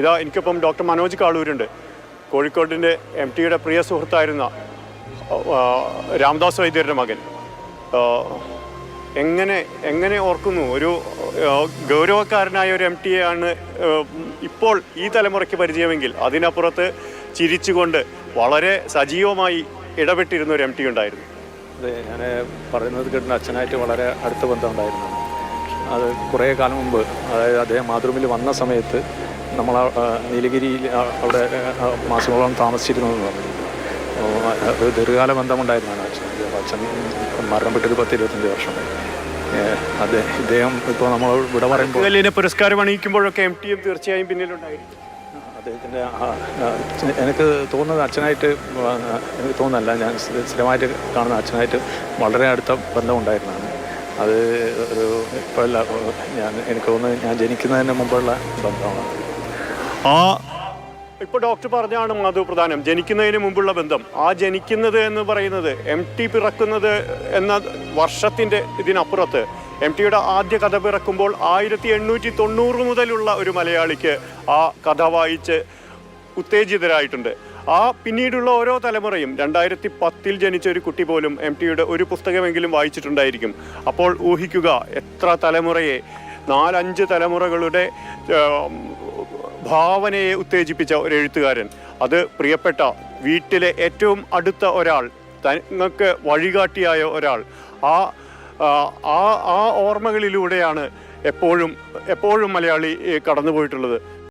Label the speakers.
Speaker 1: ഇതാ എനിക്കിപ്പം ഡോക്ടർ മനോജ് കാളൂരുണ്ട്. കോഴിക്കോടിൻ്റെ MTയുടെ പ്രിയ സുഹൃത്തായിരുന്ന രാമദാസ് വൈദ്യരുടെ മകൻ. എങ്ങനെ ഓർക്കുന്നു, ഒരു ഗൗരവക്കാരനായ ഒരു MTയെ ആണ് ഇപ്പോൾ ഈ തലമുറയ്ക്ക് പരിചയമെങ്കിൽ അതിനപ്പുറത്ത് ചിരിച്ചുകൊണ്ട് വളരെ സജീവമായി ഇടപെട്ടിരുന്ന ഒരു MT ഉണ്ടായിരുന്നു.
Speaker 2: അതെ, ഞാൻ പറയുന്നത് കേട്ടിട്ട് അച്ഛനായിട്ട് വളരെ അടുത്ത ബന്ധമുണ്ടായിരുന്നു. അത് കുറേ കാലം മുമ്പ്, അതായത് അദ്ദേഹം മാതൃഭൂമിയിൽ വന്ന സമയത്ത് നമ്മൾ നീലഗിരിയിൽ അവിടെ മാസങ്ങളോളം താമസിച്ചിരുന്നു. ഒരു ദീർഘകാല ബന്ധമുണ്ടായിരുന്നാണ് അച്ഛൻ മരണപ്പെട്ടൊരു 10-25 വർഷമായി. ഇദ്ദേഹം ഇപ്പോൾ നമ്മൾ ഇവിടെ പറയുമ്പോൾ
Speaker 1: പുരസ്കാരം അണിയിക്കുമ്പോഴൊക്കെ MTയും തീർച്ചയായും പിന്നിലുണ്ടായിരുന്നു.
Speaker 2: അദ്ദേഹത്തിൻ്റെ എനിക്ക് തോന്നുന്നത് അച്ഛനായിട്ട് എനിക്ക് തോന്നുന്നല്ല, ഞാൻ സ്ഥിരമായിട്ട് കാണുന്ന അച്ഛനായിട്ട് വളരെ അടുത്ത ബന്ധമുണ്ടായിരുന്നതാണ്. അത് ഒരു ഇപ്പോഴല്ല, എനിക്ക് തോന്നുന്നത് ഞാൻ ജനിക്കുന്നതിന് മുമ്പുള്ള ബന്ധമാണ്.
Speaker 1: ഇപ്പോൾ ഡോക്ടർ പറഞ്ഞാണ് മധു പ്രധാനം, ജനിക്കുന്നതിന് മുമ്പുള്ള ബന്ധം. ആ ജനിക്കുന്നത് എന്ന് പറയുന്നത് MT പിറക്കുന്നത് എന്ന വർഷത്തിൻ്റെ ഇതിനപ്പുറത്ത് MTയുടെ ആദ്യ കഥ പിറക്കുമ്പോൾ 1890 മുതലുള്ള ഒരു മലയാളിക്ക് ആ കഥ വായിച്ച് ഉത്തേജിതരായിട്ടുണ്ട്. പിന്നീടുള്ള ഓരോ തലമുറയും 2010 ജനിച്ച ഒരു കുട്ടി പോലും MTയുടെ ഒരു പുസ്തകമെങ്കിലും വായിച്ചിട്ടുണ്ടായിരിക്കും. അപ്പോൾ ഊഹിക്കുക എത്ര തലമുറയെ, 4-5 തലമുറകളുടെ ഭാവനയെ ഉത്തേജിപ്പിച്ച ഒരു എഴുത്തുകാരൻ. അത് പ്രിയപ്പെട്ട വീട്ടിലെ ഏറ്റവും അടുത്ത ഒരാൾ, തങ്ങൾക്ക് വഴികാട്ടിയായ ഒരാൾ. ആ ഓർമ്മകളിലൂടെയാണ് എപ്പോഴും മലയാളി കടന്നുപോയിട്ടുള്ളത്.